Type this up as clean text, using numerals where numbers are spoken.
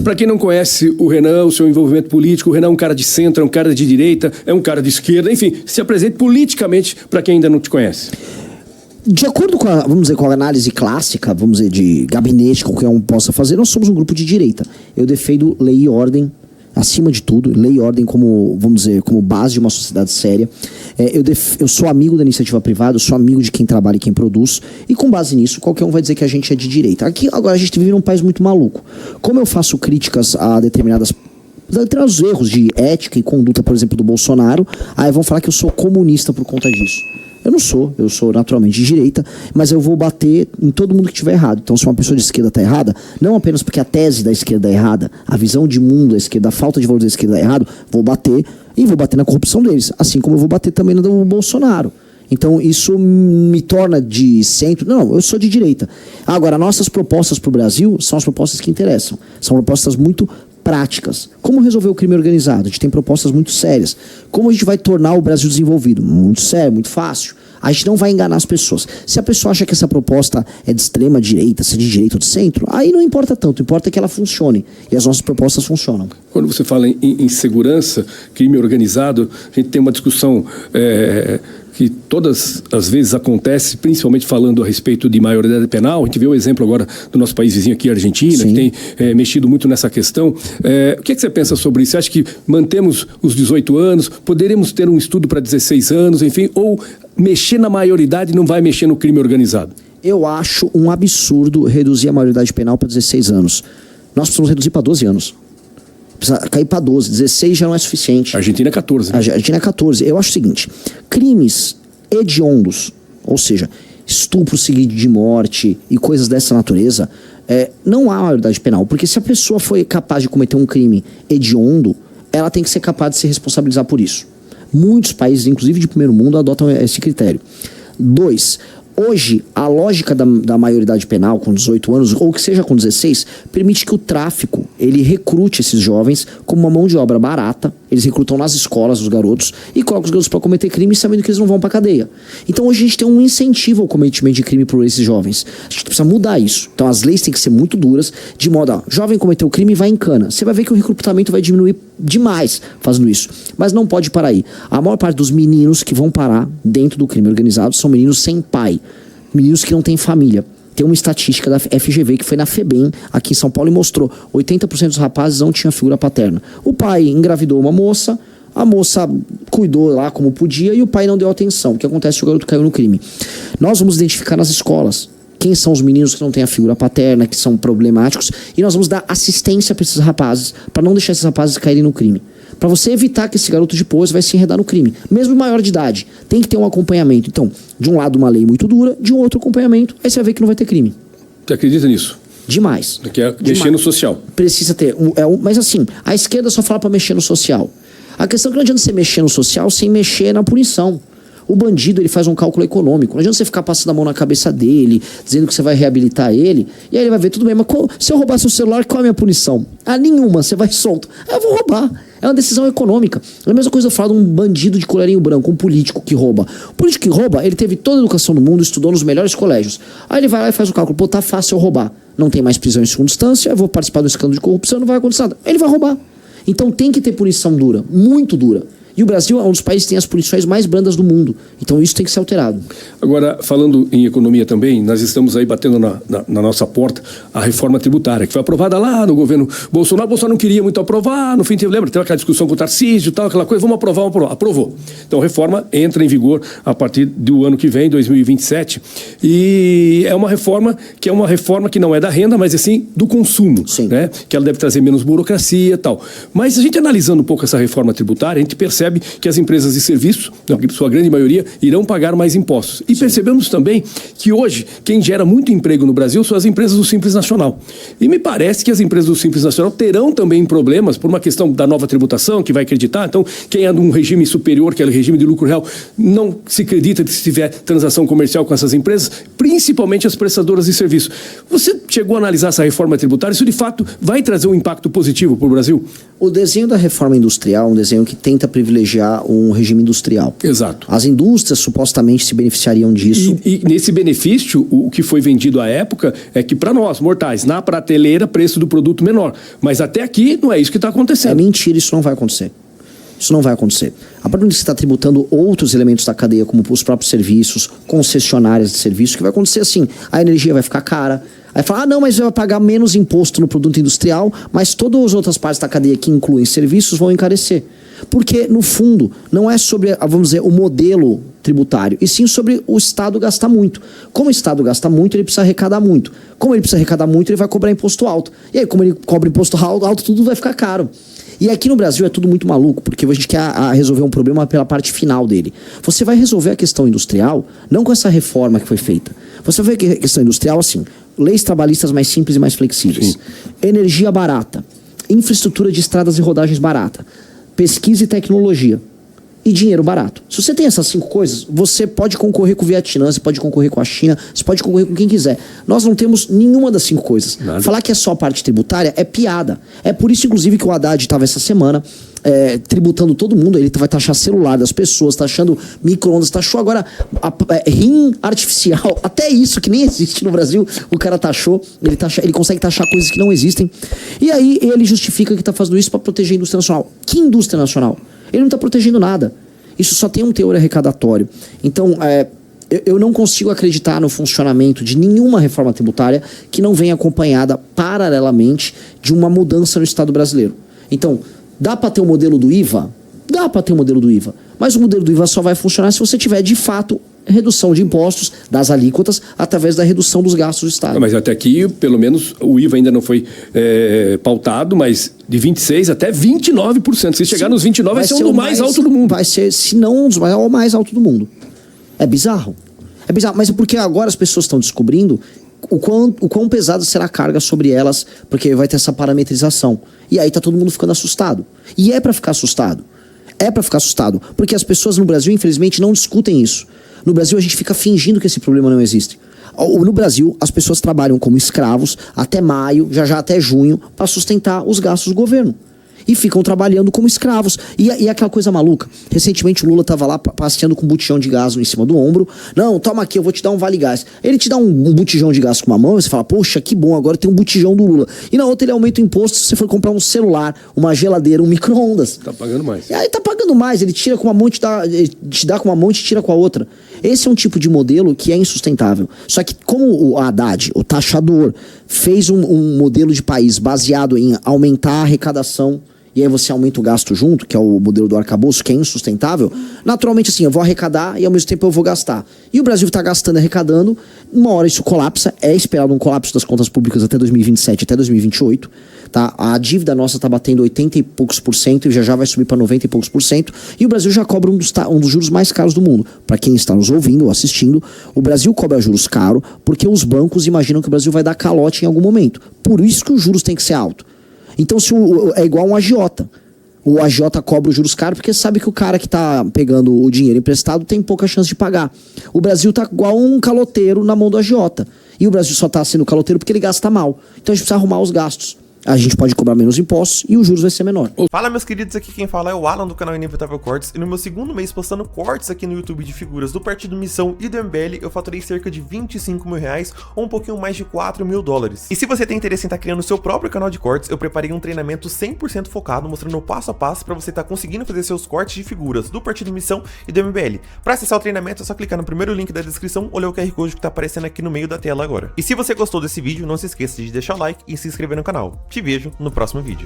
Para quem não conhece o Renan, o seu envolvimento político, o Renan é um cara de centro, é um cara de direita, é um cara de esquerda, enfim, se apresente politicamente para quem ainda não te conhece. De acordo com com a análise clássica, vamos dizer, de gabinete, qualquer um possa fazer, nós somos um grupo de direita. Eu defendo lei e ordem, acima de tudo, lei e ordem como, vamos dizer, como base de uma sociedade séria. Eu sou amigo da iniciativa privada, eu sou amigo de quem trabalha e quem produz, e com base nisso, qualquer um vai dizer que a gente é de direita. Aqui, agora, a gente vive num país muito maluco. Como eu faço críticas a determinados erros de ética e conduta, por exemplo, do Bolsonaro, aí vão falar que eu sou comunista por conta disso. Eu não sou, eu sou naturalmente de direita, mas eu vou bater em todo mundo que estiver errado. Então, se uma pessoa de esquerda está errada, não apenas porque a tese da esquerda é errada, a visão de mundo da esquerda, a falta de valor da esquerda é errado, vou bater na corrupção deles, assim como eu vou bater também no do Bolsonaro. Então, isso me torna de centro. Não, eu sou de direita. Agora, nossas propostas para o Brasil são as propostas que interessam. São propostas muito práticas. Como resolver o crime organizado? A gente tem propostas muito sérias. Como a gente vai tornar o Brasil desenvolvido? Muito sério, muito fácil. A gente não vai enganar as pessoas. Se a pessoa acha que essa proposta é de extrema direita, se é de direita ou de centro, aí não importa tanto. Importa que ela funcione. E as nossas propostas funcionam. Quando você fala em segurança, crime organizado, a gente tem uma discussão que todas as vezes acontece, principalmente falando a respeito de maioridade penal. A gente vê o exemplo agora do nosso país vizinho aqui, a Argentina, Sim. que tem mexido muito nessa questão. O que você pensa sobre isso? Você acha que mantemos os 18 anos, poderemos ter um estudo para 16 anos, enfim, ou mexer na maioridade não vai mexer no crime organizado? Eu acho um absurdo reduzir a maioridade penal para 16 anos. Nós precisamos reduzir para 12 anos. Precisa cair para 12, 16 já não é suficiente. A Argentina é 14. Né? A Argentina é 14. Eu acho o seguinte, crimes hediondos, ou seja, estupro seguido de morte e coisas dessa natureza, não há maioridade penal, porque se a pessoa foi capaz de cometer um crime hediondo, ela tem que ser capaz de se responsabilizar por isso. Muitos países, inclusive de primeiro mundo, adotam esse critério. 2. Hoje, a lógica da maioridade penal com 18 anos, ou que seja com 16, permite que o tráfico, ele recrute esses jovens como uma mão de obra barata. Eles recrutam nas escolas os garotos e colocam os garotos para cometer crime sabendo que eles não vão para cadeia. Então hoje a gente tem um incentivo ao cometimento de crime por esses jovens. A gente precisa mudar isso. Então as leis têm que ser muito duras, de modo, jovem cometeu crime e vai em cana. Você vai ver que o recrutamento vai diminuir demais fazendo isso. Mas não pode parar aí. A maior parte dos meninos que vão parar dentro do crime organizado são meninos sem pai. Meninos que não têm família. Tem uma estatística da FGV que foi na FEBEM, aqui em São Paulo, e mostrou 80% dos rapazes não tinham figura paterna. O pai engravidou uma moça, a moça cuidou lá como podia e o pai não deu atenção. O que acontece? O garoto caiu no crime. Nós vamos identificar nas escolas quem são os meninos que não têm a figura paterna, que são problemáticos, e nós vamos dar assistência para esses rapazes, para não deixar esses rapazes caírem no crime. Para você evitar que esse garoto depois vai se enredar no crime. Mesmo maior de idade, tem que ter um acompanhamento. Então, de um lado uma lei muito dura, de um outro acompanhamento, aí você vai ver que não vai ter crime. Você acredita nisso? Demais. Que é mexer no social. Precisa ter. Mas assim, a esquerda só fala para mexer no social. A questão é que não adianta você mexer no social sem mexer na punição. O bandido, ele faz um cálculo econômico. Não adianta você ficar passando a mão na cabeça dele, dizendo que você vai reabilitar ele, e aí ele vai ver, tudo bem, mas se eu roubar seu celular, qual é a minha punição? Nenhuma, você vai solto. Eu vou roubar. É uma decisão econômica. É a mesma coisa eu falar de um bandido de colarinho branco, um político que rouba. O político que rouba, ele teve toda a educação do mundo, estudou nos melhores colégios. Aí ele vai lá e faz o cálculo, tá fácil eu roubar. Não tem mais prisão em segunda instância, eu vou participar do escândalo de corrupção, não vai acontecer nada. Ele vai roubar. Então tem que ter punição dura, muito dura. E o Brasil é um dos países que tem as punições mais brandas do mundo. Então isso tem que ser alterado. Agora, falando em economia também, nós estamos aí batendo na nossa porta a reforma tributária, que foi aprovada lá no governo Bolsonaro. Bolsonaro não queria muito aprovar, no fim, lembra? Teve aquela discussão com o Tarcísio e tal, aquela coisa, vamos aprovar. Aprovou. Então a reforma entra em vigor a partir do ano que vem, 2027. E é uma reforma que não é da renda, mas assim, do consumo. Sim. Né? Que ela deve trazer menos burocracia e tal. Mas a gente analisando um pouco essa reforma tributária, a gente percebe que as empresas de serviço, sua grande maioria, irão pagar mais impostos. E percebemos também que hoje, quem gera muito emprego no Brasil são as empresas do Simples Nacional. E me parece que as empresas do Simples Nacional terão também problemas por uma questão da nova tributação, que vai acreditar. Então, quem é de um regime superior, que é o regime de lucro real, não se acredita se tiver transação comercial com essas empresas, principalmente as prestadoras de serviço. Você chegou a analisar essa reforma tributária? Isso, de fato, vai trazer um impacto positivo para o Brasil? O desenho da reforma industrial é um desenho que tenta privilegiar privilegiar um regime industrial. Exato. As indústrias supostamente se beneficiariam disso. E nesse benefício, o que foi vendido à época é que para nós, mortais, na prateleira, preço do produto menor. Mas até aqui não é isso que está acontecendo. É mentira, isso não vai acontecer. Isso não vai acontecer. A partir do momento que você está tributando outros elementos da cadeia, como os próprios serviços, concessionárias de serviços, o que vai acontecer assim? A energia vai ficar cara. Aí fala, não, mas vai pagar menos imposto no produto industrial, mas todas as outras partes da cadeia que incluem serviços vão encarecer. Porque, no fundo, não é sobre, vamos dizer, o modelo tributário, e sim sobre o Estado gastar muito. Como o Estado gasta muito, ele precisa arrecadar muito. Como ele precisa arrecadar muito, ele vai cobrar imposto alto. E aí, como ele cobra imposto alto, tudo vai ficar caro. E aqui no Brasil é tudo muito maluco, porque a gente quer resolver um problema pela parte final dele. Você vai resolver a questão industrial, não com essa reforma que foi feita. Você vai ver a questão industrial assim, leis trabalhistas mais simples e mais flexíveis. Sim. Energia barata, infraestrutura de estradas e rodagens barata, pesquisa e tecnologia e dinheiro barato. Se você tem essas 5 coisas, você pode concorrer com o Vietnã, você pode concorrer com a China, você pode concorrer com quem quiser. Nós não temos nenhuma das 5 coisas. Nada. Falar que é só a parte tributária é piada. É por isso, inclusive, que o Haddad estava essa semana tributando todo mundo. Ele vai taxar celular das pessoas, taxando micro-ondas, taxou agora rim artificial. Até isso, que nem existe no Brasil, o cara taxou. Ele consegue taxar coisas que não existem. E aí ele justifica que está fazendo isso para proteger a indústria nacional. Que indústria nacional? Ele não está protegendo nada. Isso só tem um teor arrecadatório. Então, eu não consigo acreditar no funcionamento de nenhuma reforma tributária que não venha acompanhada paralelamente de uma mudança no Estado brasileiro. Então, dá para ter o modelo do IVA? Dá para ter o modelo do IVA. Mas o modelo do IVA só vai funcionar se você tiver, de fato, redução de impostos das alíquotas através da redução dos gastos do Estado. Mas até aqui, pelo menos, o IVA ainda não foi pautado, mas de 26% até 29%. Se chegar nos 29%, vai ser um do mais alto do mundo. Vai ser, se não um dos mais alto do mundo. É bizarro. É bizarro, mas é porque agora as pessoas estão descobrindo o quão pesada será a carga sobre elas, porque vai ter essa parametrização. E aí tá todo mundo ficando assustado. E é para ficar assustado. É para ficar assustado. Porque as pessoas no Brasil, infelizmente, não discutem isso. No Brasil, a gente fica fingindo que esse problema não existe. No Brasil, as pessoas trabalham como escravos até maio, já até junho, para sustentar os gastos do governo. E ficam trabalhando como escravos. E aquela coisa maluca. Recentemente o Lula estava lá passeando com um botijão de gás em cima do ombro. Não, toma aqui, eu vou te dar um vale-gás. Ele te dá um botijão de gás com uma mão e você fala, poxa, que bom, agora tem um botijão do Lula. E na outra ele aumenta o imposto se você for comprar um celular, uma geladeira, um micro-ondas. Tá pagando mais. E aí tá pagando mais, ele tira com uma mão, te dá com uma mão e te tira com a outra. Esse é um tipo de modelo que é insustentável. Só que como o Haddad, o taxador, fez um modelo de país baseado em aumentar a arrecadação, e aí você aumenta o gasto junto, que é o modelo do arcabouço, que é insustentável, naturalmente assim, eu vou arrecadar e ao mesmo tempo eu vou gastar. E o Brasil está gastando e arrecadando, uma hora isso colapsa, é esperado um colapso das contas públicas até 2027, até 2028, tá? A dívida nossa está batendo 80 e poucos por cento e já vai subir para 90 e poucos por cento, e o Brasil já cobra um dos juros mais caros do mundo. Para quem está nos ouvindo ou assistindo, o Brasil cobra juros caros porque os bancos imaginam que o Brasil vai dar calote em algum momento. Por isso que os juros têm que ser altos. Então é igual um agiota. O agiota cobra os juros caros porque sabe que o cara que está pegando o dinheiro emprestado tem pouca chance de pagar. O Brasil está igual um caloteiro na mão do agiota. E o Brasil só está sendo caloteiro porque ele gasta mal. Então a gente precisa arrumar os gastos. A gente pode cobrar menos impostos e os juros vai ser menor. Fala, meus queridos, aqui quem fala é o Alan do canal Inevitável Cortes. E no meu segundo mês postando cortes aqui no YouTube de figuras do Partido Missão e do MBL, eu faturei cerca de 25 mil reais ou um pouquinho mais de 4 mil dólares. E se você tem interesse em estar criando o seu próprio canal de cortes, eu preparei um treinamento 100% focado, mostrando o passo a passo para você estar conseguindo fazer seus cortes de figuras do Partido Missão e do MBL. Para acessar o treinamento é só clicar no primeiro link da descrição ou ler o QR Code que tá aparecendo aqui no meio da tela agora. E se você gostou desse vídeo, não se esqueça de deixar o like e se inscrever no canal. Te vejo no próximo vídeo.